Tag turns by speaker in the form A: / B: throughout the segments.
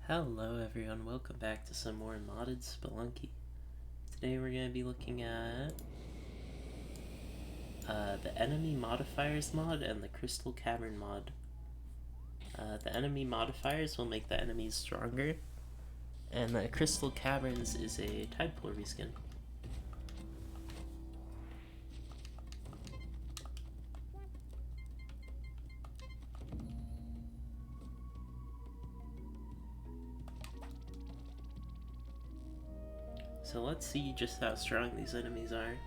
A: Hello everyone, welcome back to some more modded Spelunky. Today we're going to be looking at the enemy modifiers mod and the crystal cavern mod. The enemy modifiers will make the enemies stronger, and the crystal caverns is a tide pool reskin. So let's see just how strong these enemies are.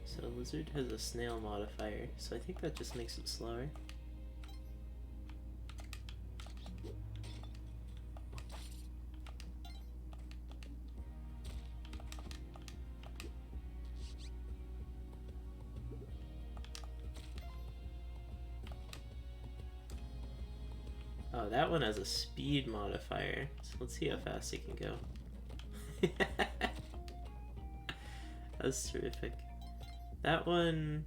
A: So Lizard has a snail modifier, so I think that just makes it slower. Oh, that one has a speed modifier, so let's see how fast it can go. That's terrific. That one,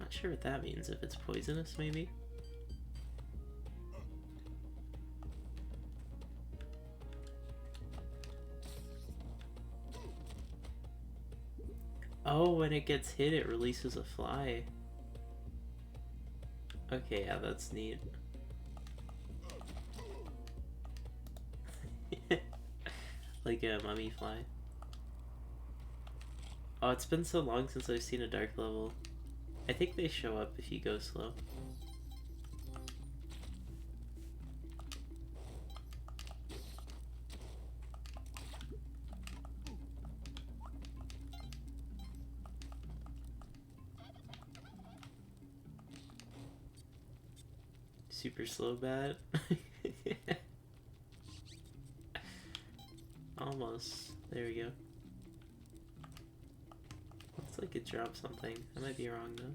A: not sure what that means, if it's poisonous maybe? Oh, when it gets hit it releases a fly. Okay, yeah, that's neat. Like a mummy fly. Oh, it's been so long since I've seen a dark level. I think they show up if you go slow. Super slow bat. Almost. There we go. Looks like it dropped something. I might be wrong though.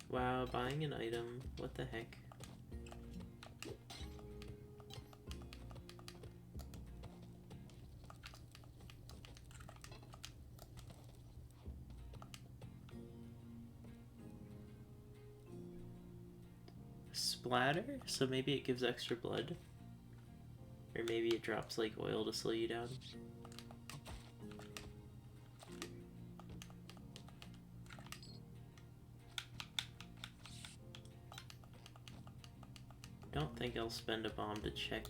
A: Wow, buying an item. What the heck? Splatter? So maybe it gives extra blood? Or maybe it drops like oil to slow you down? Don't think I'll spend a bomb to check.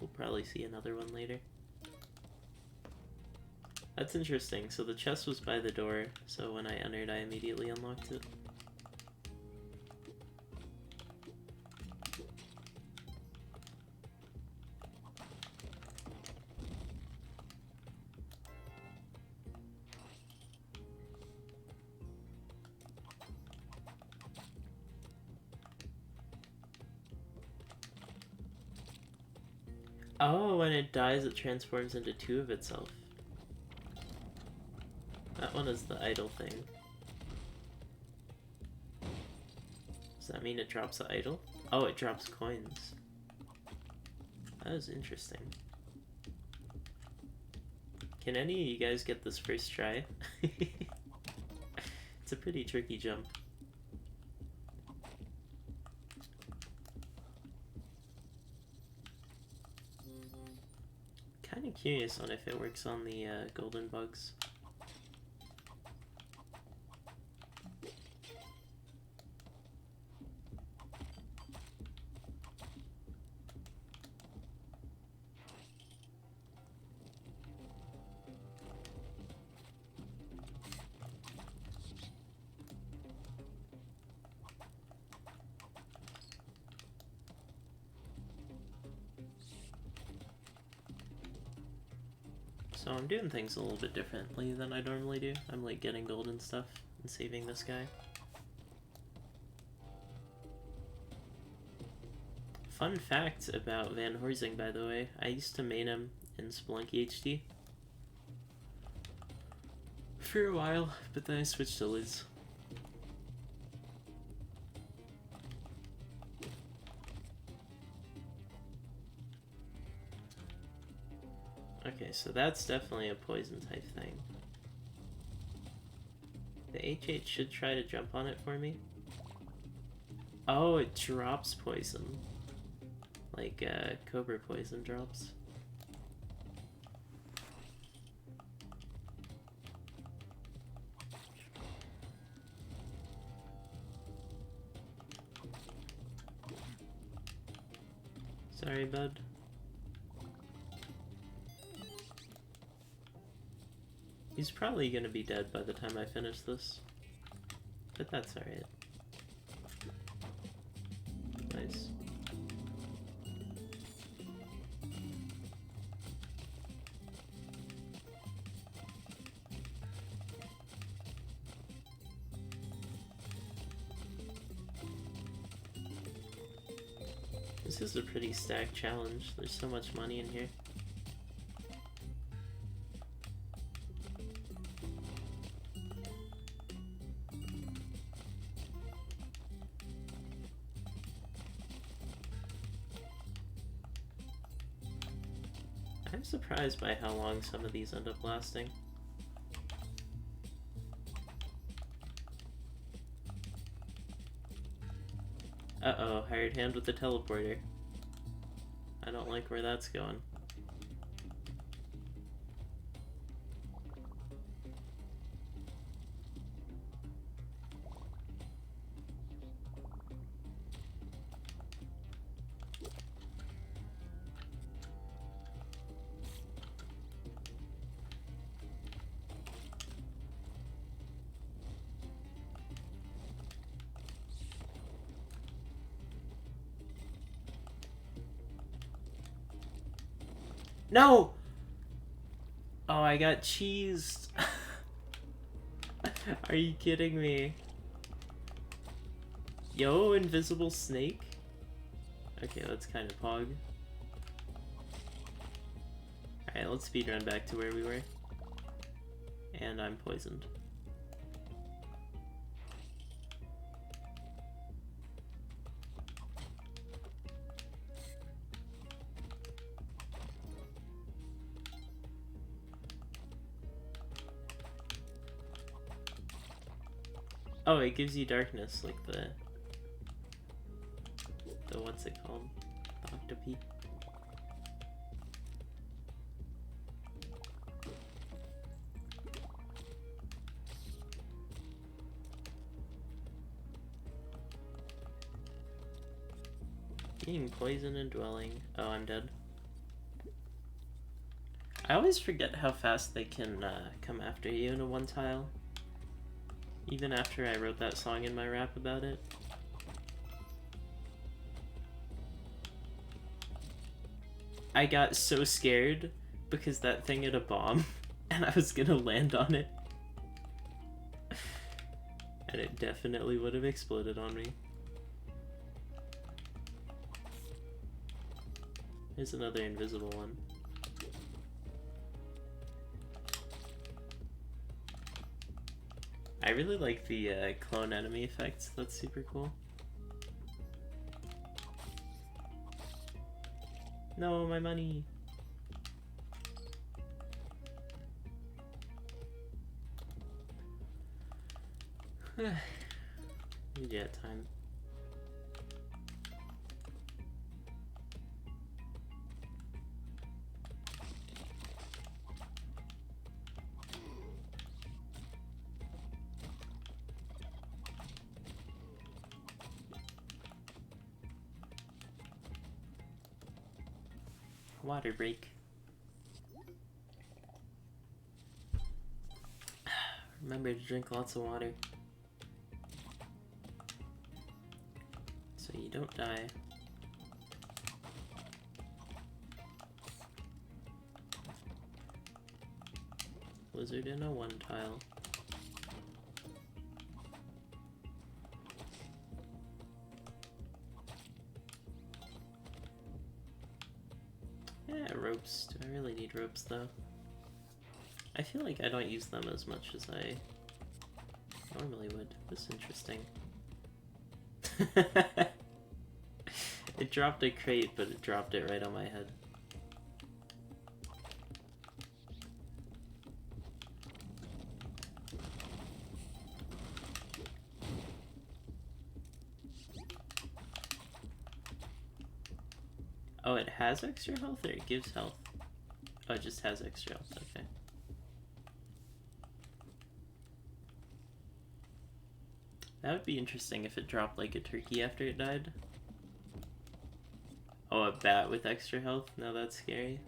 A: We'll probably see another one later. That's interesting. So the chest was by the door, so when I entered I immediately unlocked it. Oh, when it dies, it transforms into two of itself. That one is the idle thing. Does that mean it drops the idle? Oh, it drops coins. That is interesting. Can any of you guys get this first try? It's a pretty tricky jump. Kinda curious on if it works on the golden bugs. So I'm doing things a little bit differently than I normally do. I'm like getting golden stuff and saving this guy. Fun fact about Van Horsing, by the way, I used to main him in Spelunky HD. for a while, but then I switched to Liz. Okay, so that's definitely a poison type thing. The HH should try to jump on it for me. Oh, it drops poison. Like, Cobra poison drops. Sorry, bud. He's probably gonna be dead by the time I finish this. But that's alright. Nice. This is a pretty stacked challenge. There's so much money in here. I'm surprised by how long some of these end up lasting. Uh-oh, hired hand with the teleporter. I don't like where that's going. No! Oh, I got cheesed. Are you kidding me? Yo, invisible snake? Okay, that's kind of pog. Alright, let's speedrun back to where we were. And I'm poisoned. Oh, it gives you darkness, like the what's it called? The octopi. Being poison and dwelling. Oh, I'm dead. I always forget how fast they can come after you in a one tile. Even after I wrote that song in my rap about it. I got so scared because that thing had a bomb and I was gonna land on it. And it definitely would have exploded on me. Here's another invisible one. I really like the clone enemy effects. That's super cool. No, my money. Jet time. Water break. Remember to drink lots of water so you don't die. Lizard in a one tile. Yeah, ropes. Do I really need ropes though? I feel like I don't use them as much as I normally would. That's interesting. It dropped a crate, but it dropped it right on my head. Oh, it has extra health, or it gives health? Oh, it just has extra health, okay. That would be interesting if it dropped like a turkey after it died. Oh, a bat with extra health? No, that's scary.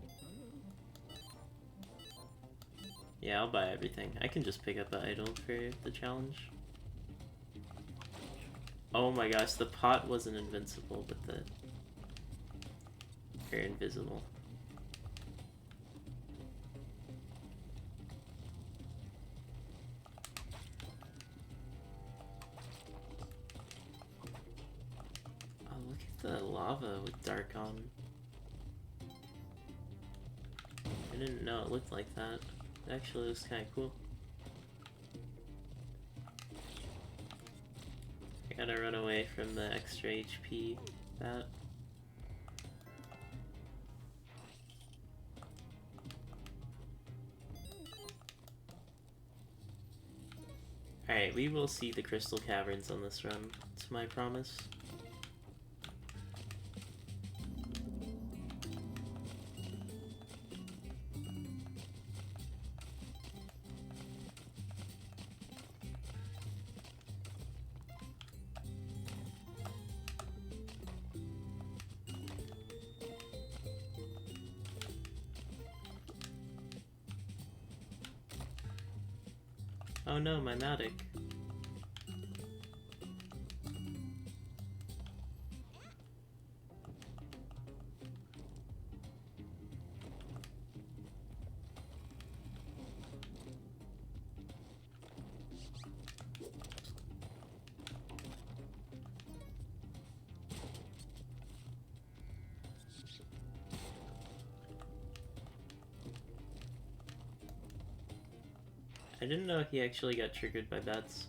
A: Yeah, I'll buy everything. I can just pick up the idol for the challenge. Oh my gosh, the pot wasn't invincible, but the... Or invisible. Oh, look at the lava with dark on. I didn't know it looked like that. It actually looks kind of cool. I gotta run away from the extra HP bat. Alright, we will see the Crystal Caverns on this run. It's my promise. Oh no, my Matic. I didn't know he actually got triggered by bats.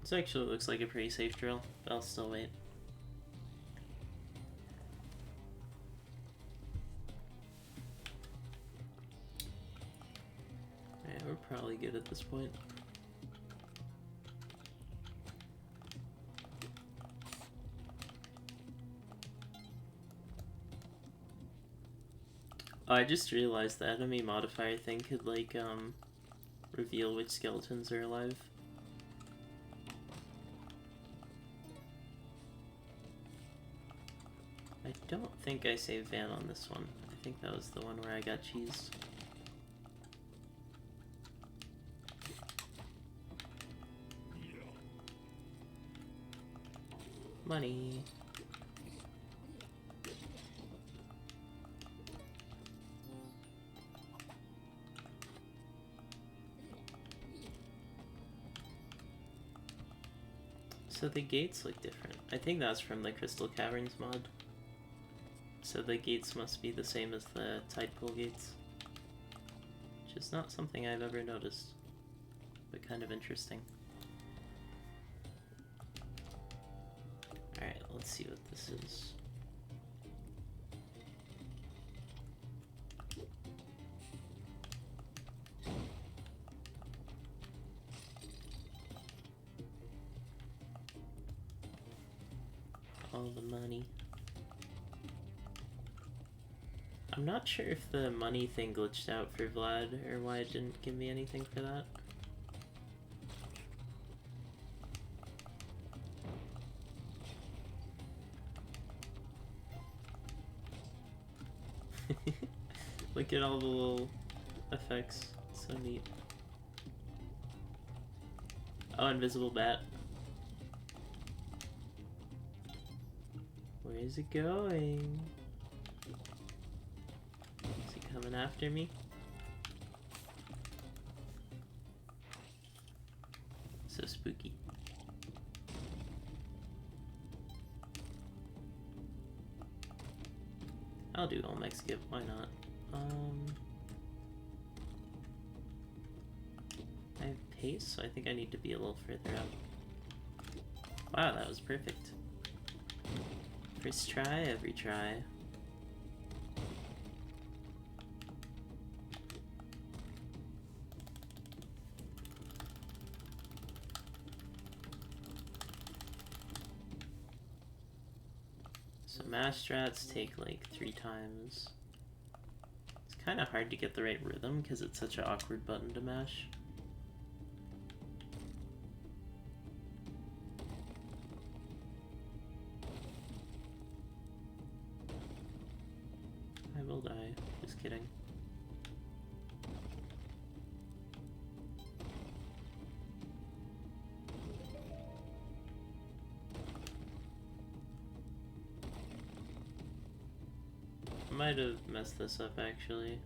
A: This actually looks like a pretty safe drill, but I'll still wait. Alright, we're probably good at this point. Oh, I just realized the enemy modifier thing could, like, reveal which skeletons are alive. I don't think I saved Van on this one. I think that was the one where I got cheesed. Money. So the gates look different. I think that's from the Crystal Caverns mod. So the gates must be the same as the tide pool gates. Which is not something I've ever noticed, but kind of interesting. Alright, let's see what this is. All the money. I'm not sure if the money thing glitched out for Vlad, or why it didn't give me anything for that. Look at all the little effects. So neat. Oh, invisible bat. Where is it going? coming after me. So spooky. I'll do Olmec skip, why not? I have pace, so I think I need to be a little further up. Wow, that was perfect. First try, every try. So mash strats take like 3 times. It's kind of hard to get the right rhythm because it's such an awkward button to mash. I will die. Just kidding. I might have messed this up actually.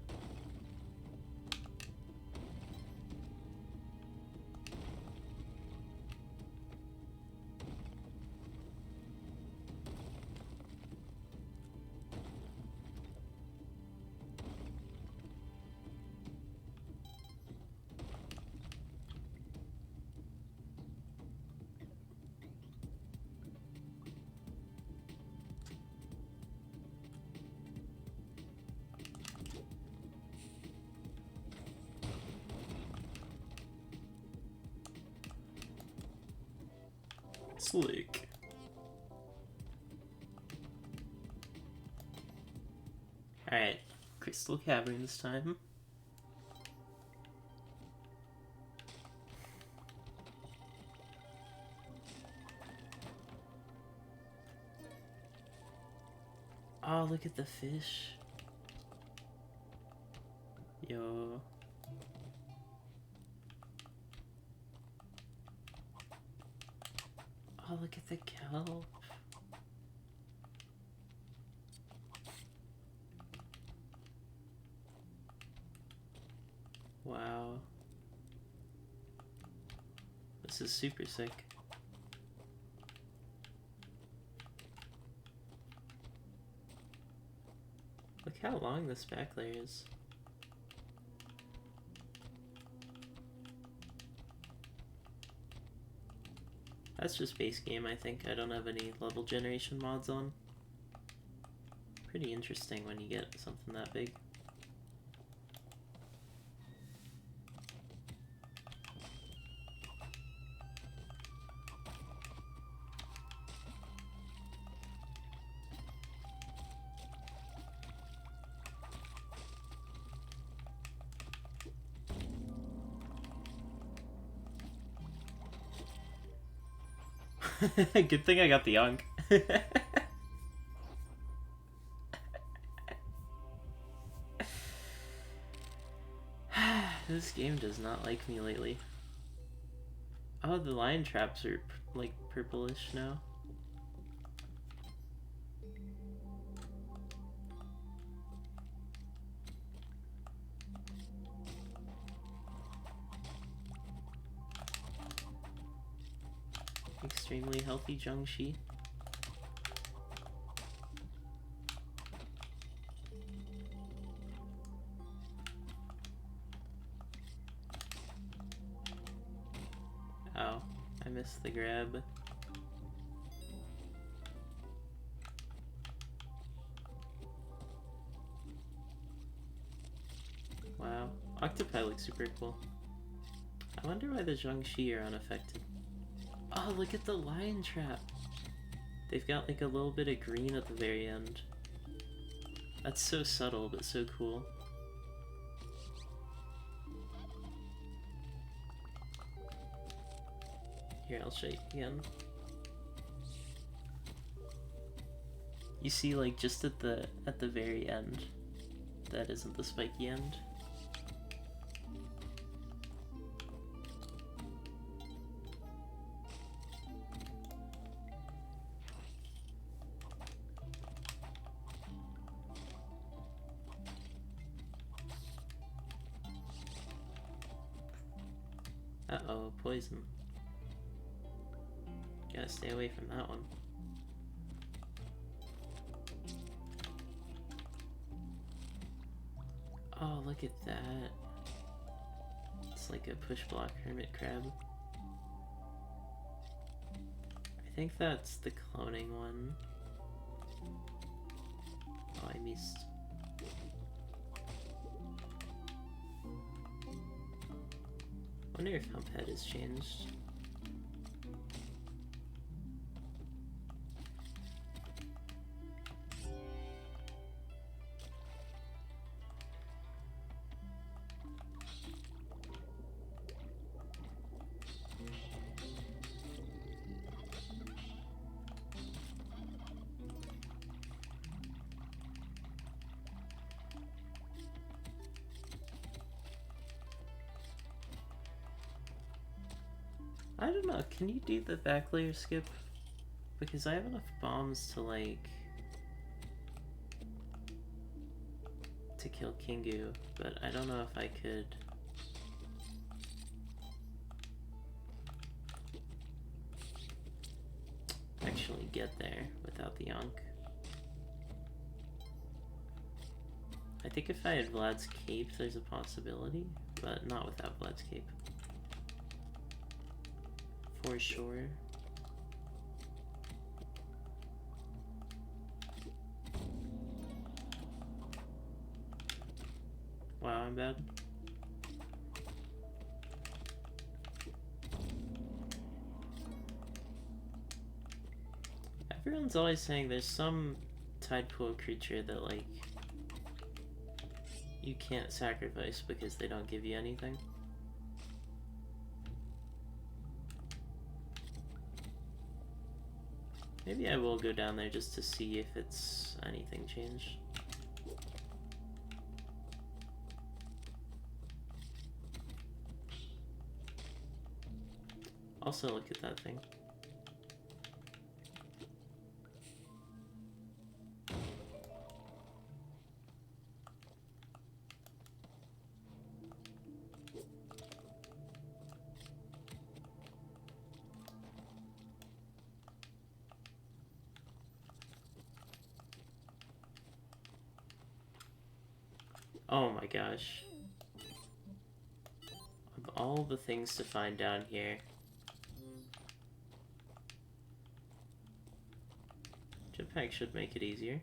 A: Slick. Alright, Crystal Caverns time. Oh, look at the fish. Yo. Oh, look at the kelp. Wow. This is super sick. Look how long this back layer is. That's just base game, I think. I don't have any level generation mods on. Pretty interesting when you get something that big. Good thing I got the Ankh. This game does not like me lately. Oh, the lion traps are like purplish now. Extremely healthy Zhengxi. Oh, I missed the grab. Wow, Octopi looks super cool. I wonder why the Zhengxi are unaffected. Oh, look at the lion trap. They've got like a little bit of green at the very end. That's so subtle, but so cool. Here, I'll show you again. You see, like, just at the very end, that isn't the spiky end. Uh-oh, poison. Gotta stay away from that one. Oh, look at that. It's like a push block hermit crab. I think that's the cloning one. Oh, I missed. Wonder if Humphead has changed. I don't know, can you do the back layer skip? Because I have enough bombs to like... to kill Kingu, but I don't know if I could... actually get there without the Yonk. I think if I had Vlad's cape there's a possibility, but not without Vlad's cape. For sure. Wow, I'm bad. Everyone's always saying there's some tide pool creature that like you can't sacrifice because they don't give you anything. Maybe I will go down there just to see if it's anything changed. Also, look at that thing. Oh my gosh. Of all the things to find down here. Jetpack should make it easier.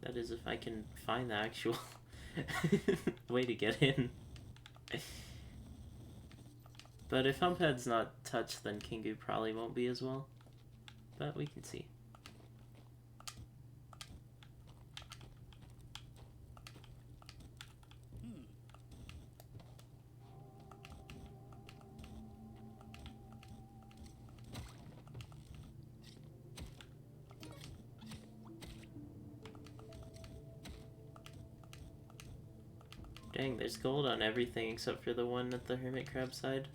A: That is if I can find the actual way to get in. But if Humphead's not touched, then Kingu probably won't be as well. But we can see. Dang, there's gold on everything except for the one at the hermit crab side.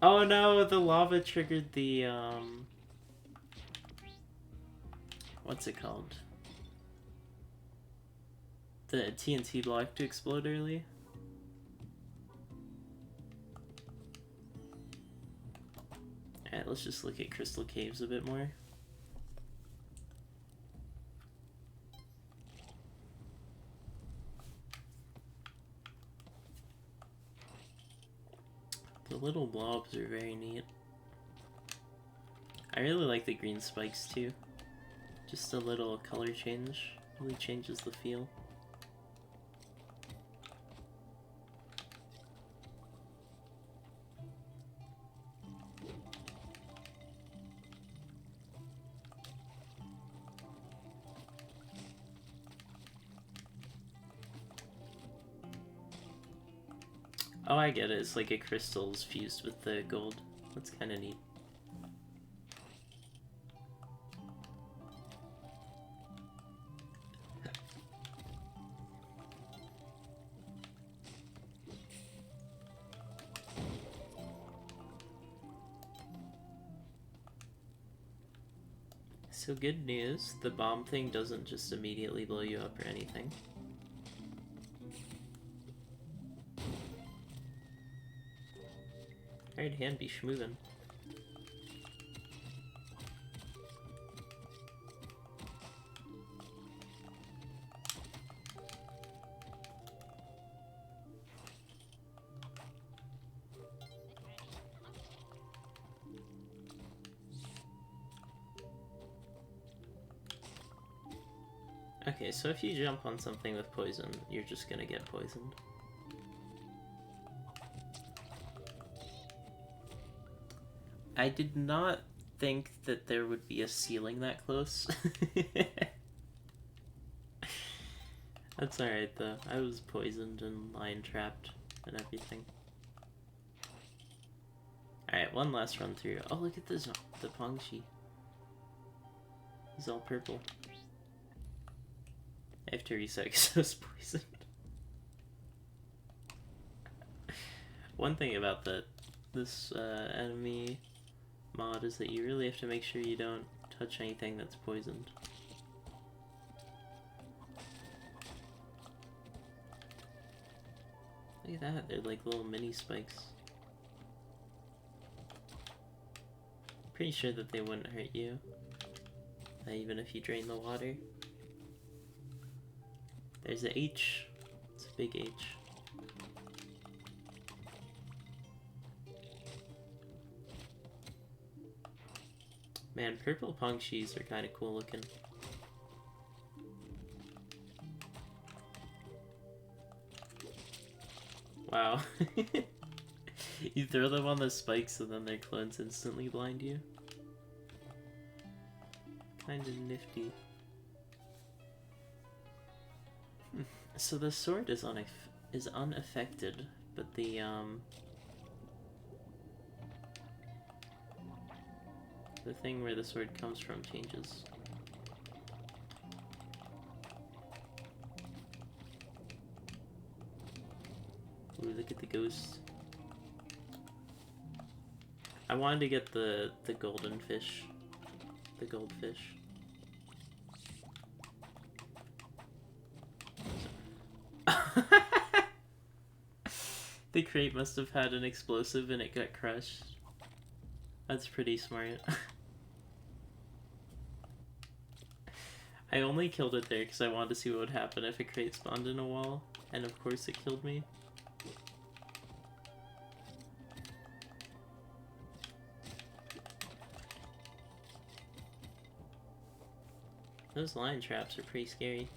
A: Oh no, the lava triggered the, what's it called? The TNT block to explode early. Alright, let's just look at crystal caves a bit more. The little blobs are very neat. I really like the green spikes too. Just a little color change really changes the feel. Oh, I get it. It's like a crystal's fused with the gold. That's kind of neat. So good news, the bomb thing doesn't just immediately blow you up or anything. Hard hand be schmoovin'. Okay, so if you jump on something with poison, you're just gonna get poisoned. I did not think that there would be a ceiling that close. That's alright though. I was poisoned and lion trapped and everything. Alright, one last run through. Oh, look at this, the Pongshi. He's all purple. I have to reset because I was poisoned. One thing about this enemy mod is that you really have to make sure you don't touch anything that's poisoned. Look at that, they're like little mini spikes. Pretty sure that they wouldn't hurt you, even if you drain the water. There's a H. It's a big H. Man, purple Pongshis are kind of cool looking. Wow. You throw them on the spikes and then their clones instantly blind you. Kinda nifty. So the sword is unaffected, but the thing where the sword comes from changes. Ooh, look at the ghost. I wanted to get the golden fish. The goldfish. The crate must have had an explosive and it got crushed. That's pretty smart. I only killed it there because I wanted to see what would happen if a crate spawned in a wall, and of course it killed me. Those lion traps are pretty scary.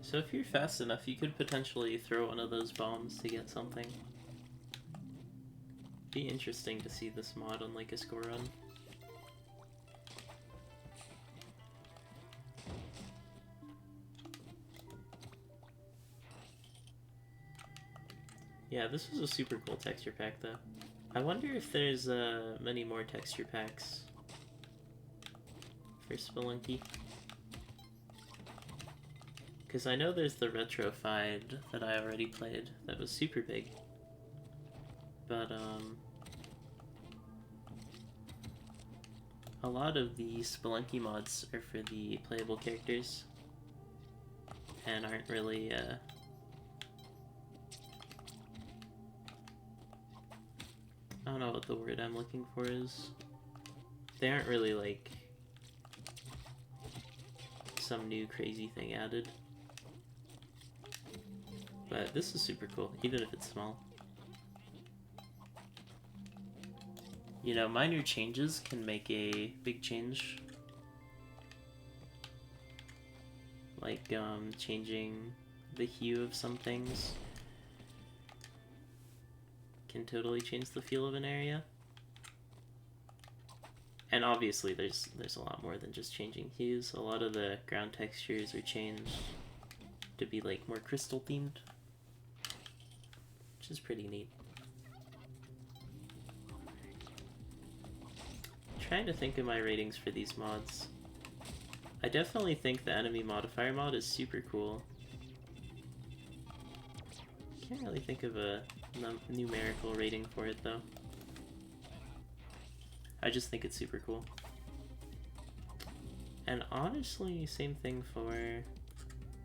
A: So if you're fast enough, you could potentially throw one of those bombs to get something. Be interesting to see this mod on like a score run. Yeah, this was a super cool texture pack though. I wonder if there's many more texture packs for Spelunky. Because I know there's the retrofied that I already played that was super big. But a lot of the Spelunky mods are for the playable characters and aren't really I don't know what the word I'm looking for is. They aren't really like some new crazy thing added. But this is super cool, even if it's small. You know, minor changes can make a big change. Like, changing the hue of some things can totally change the feel of an area. And obviously there's a lot more than just changing hues. A lot of the ground textures are changed to be like more crystal themed, which is pretty neat. Trying to think of my ratings for these mods. I definitely think the enemy modifier mod is super cool. Can't really think of a numerical rating for it though. I just think it's super cool. And honestly, same thing for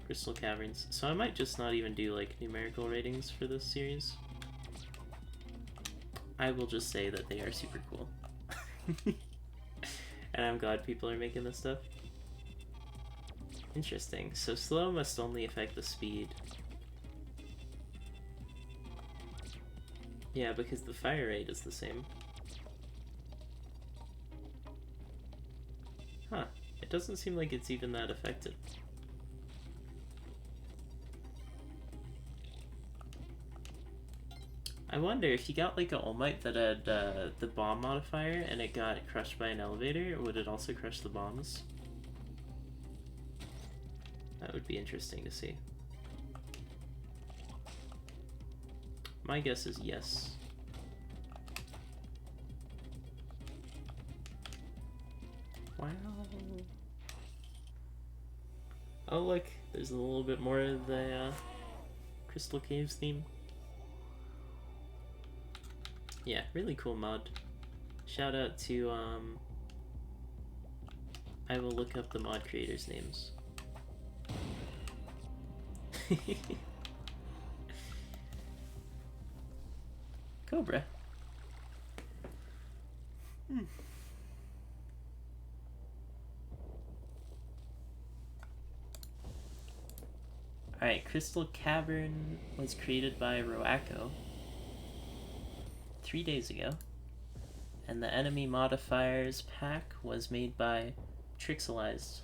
A: Crystal Caverns. So I might just not even do like numerical ratings for this series. I will just say that they are super cool. And I'm glad people are making this stuff. Interesting. So slow must only affect the speed. Yeah, because the fire rate is the same. Huh. It doesn't seem like it's even that effective. I wonder if you got like a All Might that had the bomb modifier and it got crushed by an elevator, would it also crush the bombs? That would be interesting to see. My guess is yes. Wow. Oh look, there's a little bit more of the Crystal Caves theme. Yeah, really cool mod. Shout out to, I will look up the mod creators' names. Cobra. Alright, Crystal Cavern was created by Roako 3 days ago. And the enemy modifiers pack was made by Trixelized.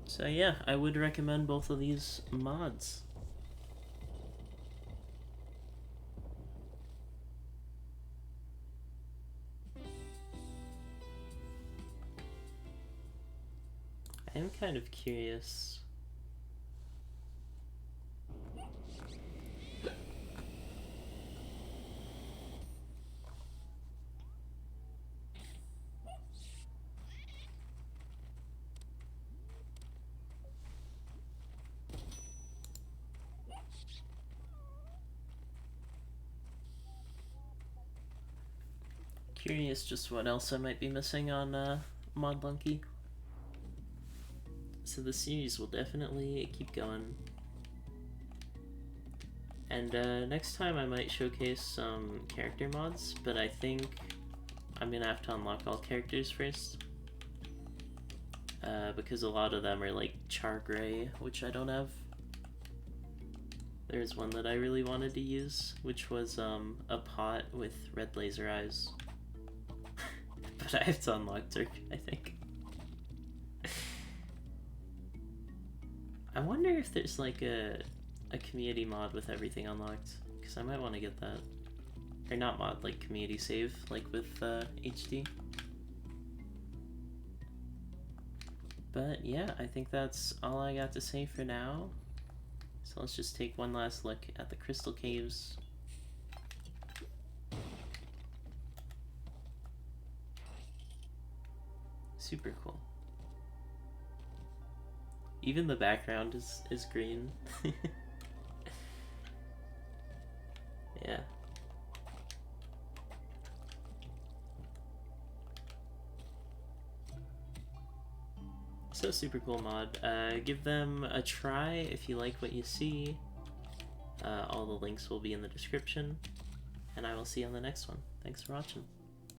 A: So yeah, I would recommend both of these mods. I am kind of curious. Curious just what else I might be missing on Modlunky. So the series will definitely keep going. And next time I might showcase some character mods, but I think I'm gonna have to unlock all characters first. Because a lot of them are like char gray, which I don't have. There's one that I really wanted to use, which was a pot with red laser eyes. But I have to unlock Turk, I think. I wonder if there's like a community mod with everything unlocked, because I might want to get that. Or not mod, like community save, like with HD. But yeah, I think that's all I got to say for now. So let's just take one last look at the Crystal Caves. Super cool. Even the background is green. Yeah. So super cool mod. Give them a try if you like what you see. All the links will be in the description. And I will see you on the next one. Thanks for watching.